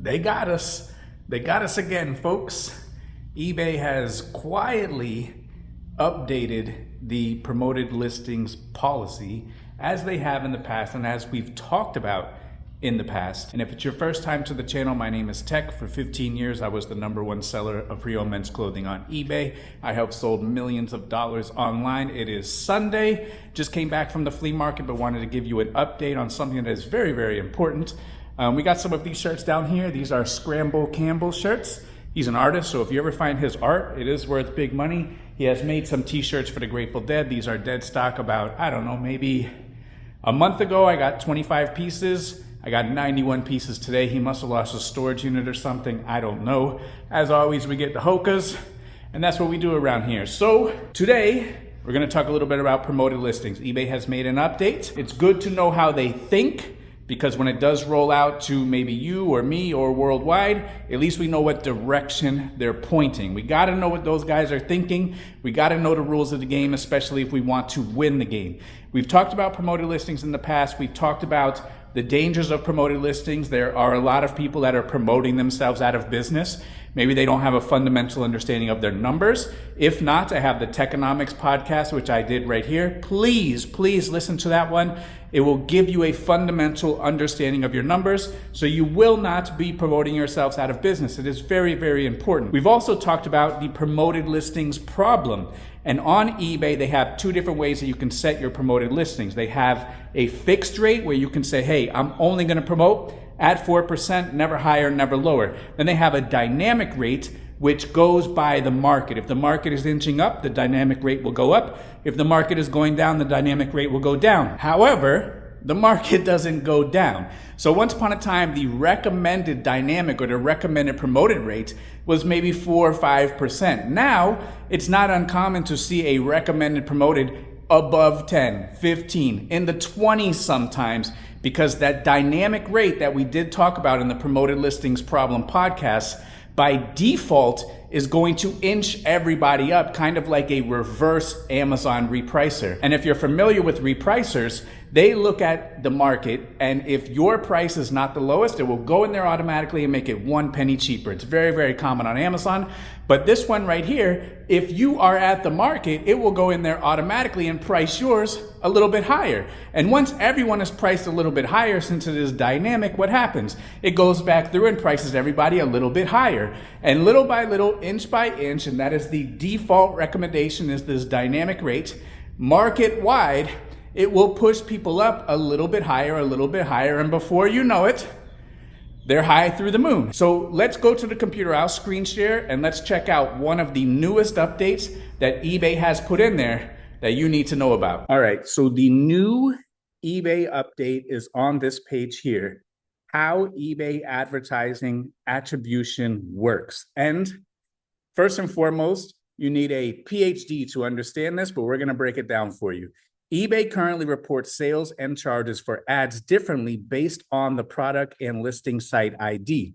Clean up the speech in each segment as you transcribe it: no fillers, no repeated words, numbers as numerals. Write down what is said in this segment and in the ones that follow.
They got us. They got us again, folks. eBay has quietly updated the promoted listings policy as they have in the past and as we've talked about in the past. And if it's your first time to the channel, my name is Tech. For 15 years, I was the #1 seller of pre-owned men's clothing on eBay. I have sold millions of dollars online. It is Sunday. Just came back from the flea market, but wanted to give you an update on something that is very, very important. We got some of these shirts down here. These are Scramble Campbell shirts. He's an artist, so if you ever find his art, it is worth big money. He has made some t-shirts for the Grateful Dead. These are dead stock about, I don't know, maybe a month ago. I got 25 pieces. I got 91 pieces today. He must have lost a storage unit or something. I don't know. As always, we get the hokas, and that's what we do around here. So today, we're gonna talk a little bit about promoted listings. eBay has made an update. It's good to know how they think, because when it does roll out to maybe you or me or worldwide, at least we know what direction they're pointing. We gotta know what those guys are thinking. We gotta know the rules of the game, especially if we want to win the game. We've talked about promoted listings in the past. We've talked about the dangers of promoted listings. There are a lot of people that are promoting themselves out of business. Maybe they don't have a fundamental understanding of their numbers. If not, I have the Techonomics podcast, which I did right here. Please listen to that one. It will give you a fundamental understanding of your numbers, so you will not be promoting yourselves out of business. It is very, very important. We've also talked about the promoted listings problem. And on eBay, they have two different ways that you can set your promoted listings. They have a fixed rate where you can say, hey, I'm only gonna promote at 4%, never higher, never lower. Then they have a dynamic rate, which goes by the market. If the market is inching up, the dynamic rate will go up. If the market is going down, the dynamic rate will go down. However, the market doesn't go down. So once upon a time, the recommended dynamic or the recommended promoted rate was maybe 4 or 5%. Now, it's not uncommon to see a recommended promoted above 10, 15, in the 20s sometimes, because that dynamic rate that we did talk about in the Promoted Listings Problem podcast, by default, is going to inch everybody up, kind of like a reverse Amazon repricer. And if you're familiar with repricers, they look at the market, and if your price is not the lowest, it will go in there automatically and make it 1 penny cheaper. It's very, very common on Amazon. But this one right here, if you are at the market, it will go in there automatically and price yours a little bit higher. And once everyone is priced a little bit higher, since it is dynamic, what happens? It goes back through and prices everybody a little bit higher. And little by little, inch by inch, and that is the default recommendation, is this dynamic rate, market wide, it will push people up a little bit higher, and before you know it, they're high through the moon. So let's go to the computer. I'll screen share and let's check out one of the newest updates that eBay has put in there that you need to know about. All right, so the new eBay update is on this page here, how eBay advertising attribution works. And first and foremost, you need a PhD to understand this, but we're gonna break it down for you. eBay currently reports sales and charges for ads differently based on the product and listing site ID.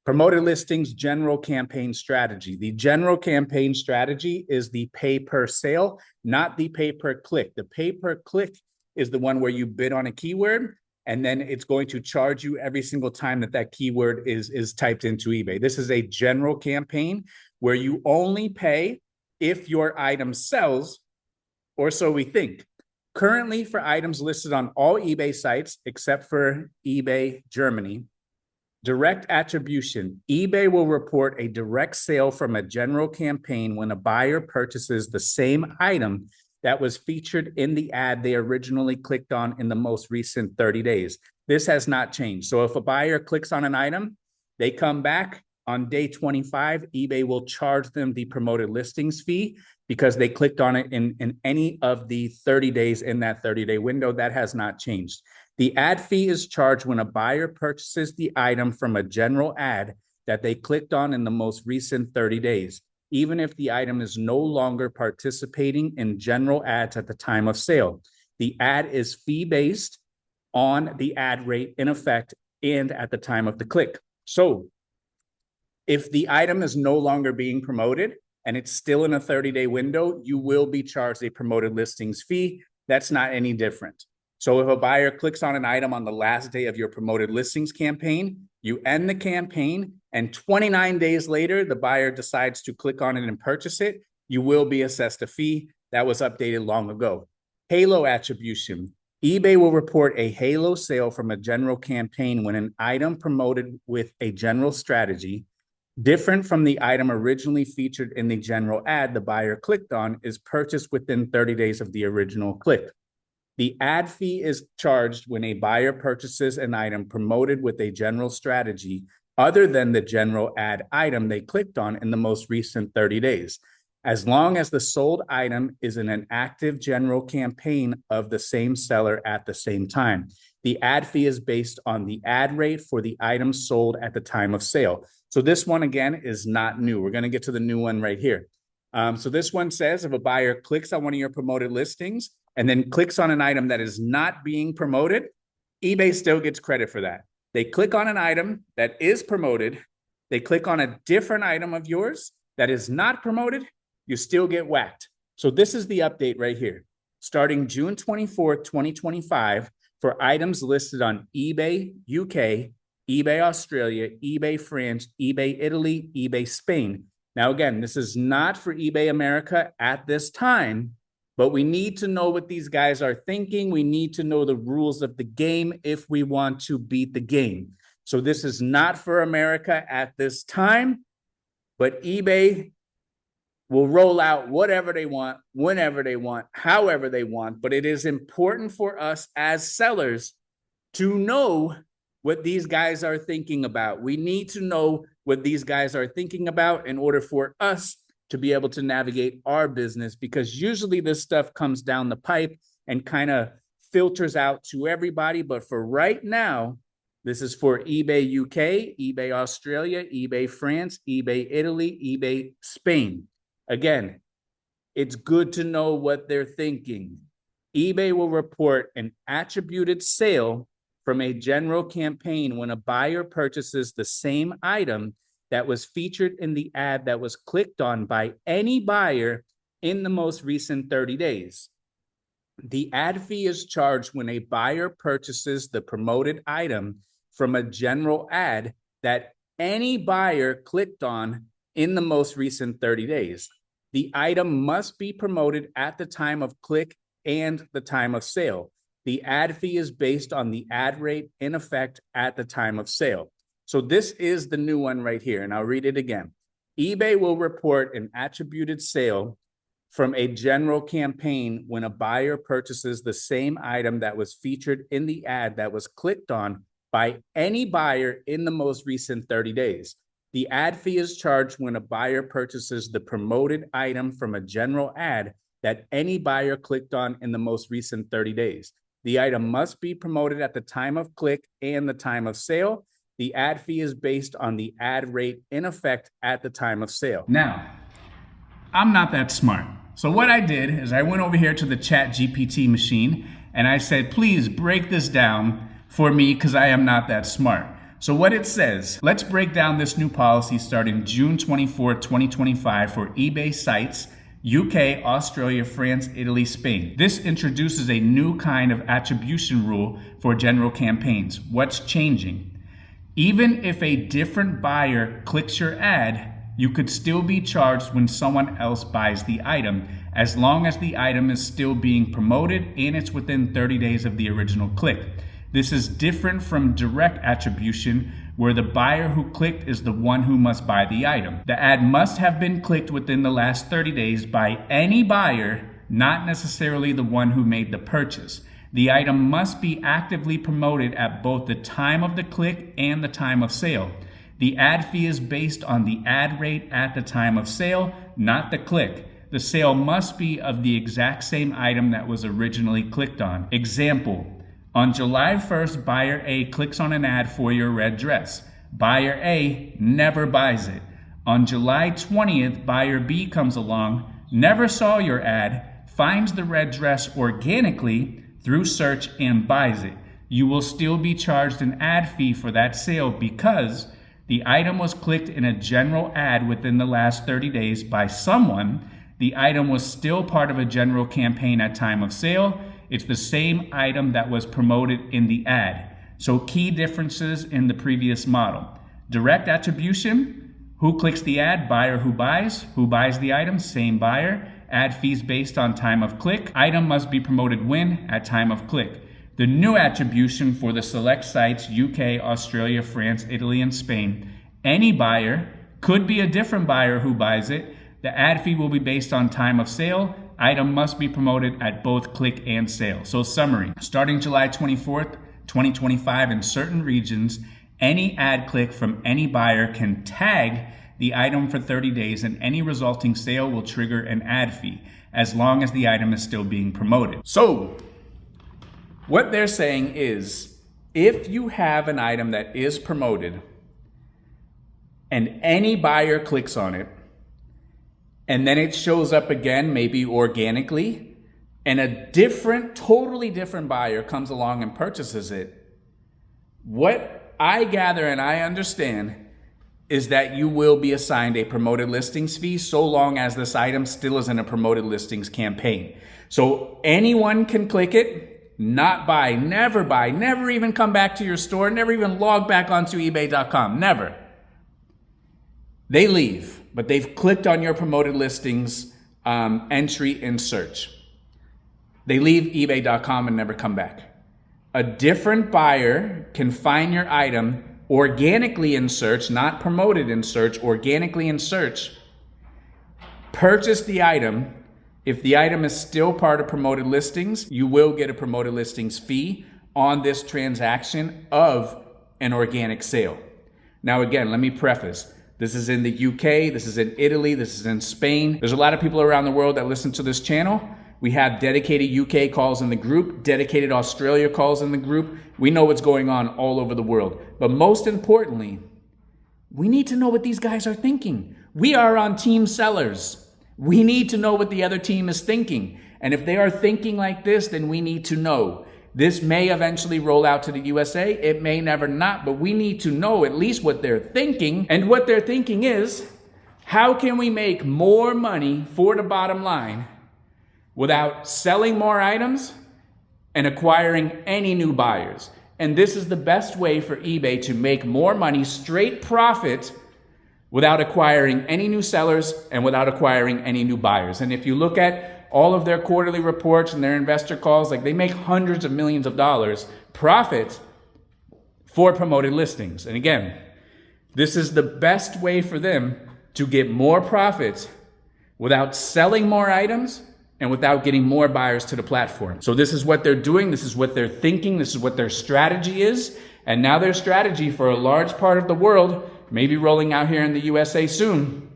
Promoted listings general campaign strategy. The general campaign strategy is the pay per sale, not the pay per click. The pay per click is the one where you bid on a keyword, and then it's going to charge you every single time that that keyword is typed into eBay. This is a general campaign where you only pay if your item sells, or so we think. Currently, for items listed on all eBay sites, except for eBay Germany, direct attribution, eBay will report a direct sale from a general campaign when a buyer purchases the same item that was featured in the ad they originally clicked on in the most recent 30 days. This has not changed. So if a buyer clicks on an item, they come back on day 25, eBay will charge them the promoted listings fee because they clicked on it in any of the 30 days in that 30-day window. That has not changed. The ad fee is charged when a buyer purchases the item from a general ad that they clicked on in the most recent 30 days, even if the item is no longer participating in general ads at the time of sale. The ad is fee-based on the ad rate in effect and at the time of the click. So if the item is no longer being promoted and it's still in a 30-day window, you will be charged a promoted listings fee. That's not any different. So if a buyer clicks on an item on the last day of your promoted listings campaign, you end the campaign, and 29 days later, the buyer decides to click on it and purchase it, you will be assessed a fee. That was updated long ago. Halo attribution. eBay will report a halo sale from a general campaign when an item promoted with a general strategy different from the item originally featured in the general ad the buyer clicked on is purchased within 30 days of the original click. The ad fee is charged when a buyer purchases an item promoted with a general strategy other than the general ad item they clicked on in the most recent 30 days, as long as the sold item is in an active general campaign of the same seller at the same time. The ad fee is based on the ad rate for the item sold at the time of sale. So this one, again, is not new. We're going to get to the new one right here. So this one says if a buyer clicks on one of your promoted listings and then clicks on an item that is not being promoted, eBay still gets credit for that. They click on an item that is promoted. They click on a different item of yours that is not promoted, you still get whacked. So this is the update right here. Starting June 24th, 2025, for items listed on eBay UK, eBay Australia, eBay France, eBay Italy, eBay Spain. Now, again, this is not for eBay America at this time, but we need to know what these guys are thinking. We need to know the rules of the game if we want to beat the game. So this is not for America at this time, but eBay will roll out whatever they want, whenever they want, however they want. But it is important for us as sellers to know what these guys are thinking about. We need to know what these guys are thinking about in order for us to be able to navigate our business, because usually this stuff comes down the pipe and kind of filters out to everybody. But for right now, this is for eBay UK, eBay Australia, eBay France, eBay Italy, eBay Spain. Again, it's good to know what they're thinking. eBay will report an attributed sale from a general campaign when a buyer purchases the same item that was featured in the ad that was clicked on by any buyer in the most recent 30 days. The ad fee is charged when a buyer purchases the promoted item from a general ad that any buyer clicked on in the most recent 30 days. The item must be promoted at the time of click and the time of sale. The ad fee is based on the ad rate in effect at the time of sale. So this is the new one right here, and I'll read it again. eBay will report an attributed sale from a general campaign when a buyer purchases the same item that was featured in the ad that was clicked on by any buyer in the most recent 30 days. The ad fee is charged when a buyer purchases the promoted item from a general ad that any buyer clicked on in the most recent 30 days. The item must be promoted at the time of click and the time of sale. The ad fee is based on the ad rate in effect at the time of sale. Now, I'm not that smart. So what I did is I went over here to the ChatGPT machine and I said, please break this down for me because I am not that smart. So what it says, let's break down this new policy starting June 24, 2025 for eBay sites, UK, Australia, France, Italy, Spain. This introduces a new kind of attribution rule for general campaigns. What's changing? Even if a different buyer clicks your ad, you could still be charged when someone else buys the item, as long as the item is still being promoted and it's within 30 days of the original click. This is different from direct attribution, where the buyer who clicked is the one who must buy the item. The ad must have been clicked within the last 30 days by any buyer, not necessarily the one who made the purchase. The item must be actively promoted at both the time of the click and the time of sale. The ad fee is based on the ad rate at the time of sale, not the click. The sale must be of the exact same item that was originally clicked on. Example, on July 1st, buyer A clicks on an ad for your red dress. Buyer A never buys it. On July 20th, buyer B comes along, never saw your ad, finds the red dress organically through search and buys it. You will still be charged an ad fee for that sale because the item was clicked in a general ad within the last 30 days by someone. The item was still part of a general campaign at time of sale. It's the same item that was promoted in the ad. So key differences in the previous model. Direct attribution, who clicks the ad, buyer who buys the item, same buyer. Ad fees based on time of click. Item must be promoted when, at time of click. The new attribution for the select sites, UK, Australia, France, Italy, and Spain. Any buyer, could be a different buyer who buys it. The ad fee will be based on time of sale. Item must be promoted at both click and sale. So summary, starting July 24th, 2025 in certain regions, any ad click from any buyer can tag the item for 30 days and any resulting sale will trigger an ad fee as long as the item is still being promoted. So what they're saying is if you have an item that is promoted and any buyer clicks on it and then it shows up again, maybe organically, and a totally different buyer comes along and purchases it, what I gather and I understand is that you will be assigned a promoted listings fee so long as this item still is in a promoted listings campaign. So anyone can click it, not buy, never even come back to your store, never even log back onto ebay.com, never. They leave, but they've clicked on your promoted listings entry in search. They leave ebay.com and never come back. A different buyer can find your item organically in search, not promoted in search, organically in search, purchase the item. If the item is still part of promoted listings, you will get a promoted listings fee on this transaction of an organic sale. Now again, let me preface. This is in the UK, this is in Italy, this is in Spain. There's a lot of people around the world that listen to this channel. We have dedicated UK calls in the group, dedicated Australia calls in the group. We know what's going on all over the world. But most importantly, we need to know what these guys are thinking. We are on team sellers. We need to know what the other team is thinking. And if they are thinking like this, then we need to know. This may eventually roll out to the USA. It may never not, but we need to know at least what they're thinking. And what they're thinking is, how can we make more money for the bottom line without selling more items and acquiring any new buyers? And this is the best way for eBay to make more money, straight profit, without acquiring any new sellers and without acquiring any new buyers. And if you look at all of their quarterly reports and their investor calls, like they make hundreds of millions of dollars profit for promoted listings. And again, this is the best way for them to get more profits without selling more items and without getting more buyers to the platform. So this is what they're doing. This is what they're thinking. This is what their strategy is. And now their strategy for a large part of the world, maybe rolling out here in the USA soon,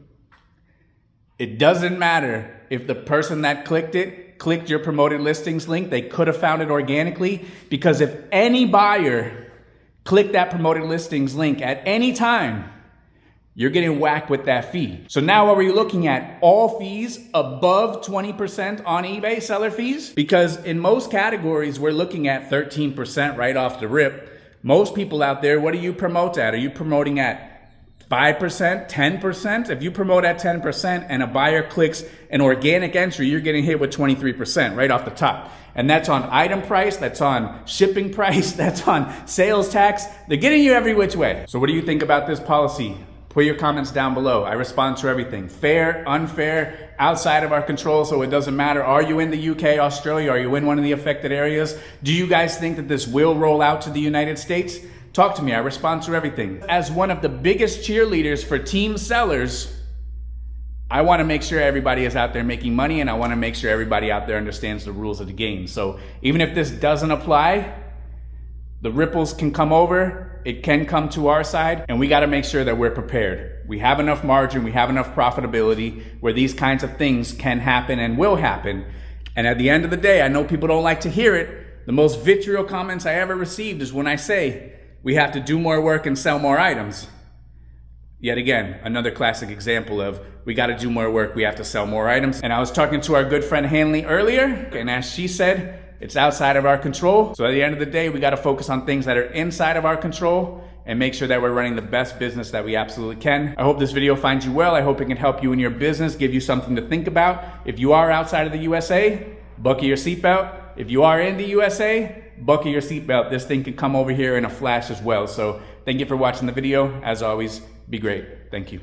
it doesn't matter if the person that clicked your promoted listings link, they could have found it organically, because if any buyer clicked that promoted listings link at any time, you're getting whacked with that fee. So now what are we looking at? All fees above 20% on eBay, seller fees? Because in most categories, we're looking at 13% right off the rip. Most people out there, what do you promote at? Are you promoting at 5%, 10%? If you promote at 10% and a buyer clicks an organic entry, you're getting hit with 23% right off the top. And that's on item price, that's on shipping price, that's on sales tax. They're getting you every which way. So what do you think about this policy? Put your comments down below. I respond to everything. Fair, unfair, outside of our control, so it doesn't matter. Are you in the UK, Australia? Are you in one of the affected areas? Do you guys think that this will roll out to the United States? Talk to me. I respond to everything. As one of the biggest cheerleaders for team sellers, I want to make sure everybody is out there making money, and I want to make sure everybody out there understands the rules of the game. So even if this doesn't apply, the ripples can come over, it can come to our side, and we got to make sure that we're prepared. We have enough margin, we have enough profitability where these kinds of things can happen and will happen. And at the end of the day, I know people don't like to hear it. The most vitriol comments I ever received is when I say we have to do more work and sell more items. Yet again, another classic example of we got to do more work, we have to sell more items. And I was talking to our good friend Hanley earlier, and as she said, it's outside of our control. So at the end of the day, we got to focus on things that are inside of our control and make sure that we're running the best business that we absolutely can. I hope this video finds you well. I hope it can help you in your business, give you something to think about. If you are outside of the USA, buckle your seatbelt. If you are in the USA, buckle your seatbelt. This thing could come over here in a flash as well. So thank you for watching the video. As always, be great. Thank you.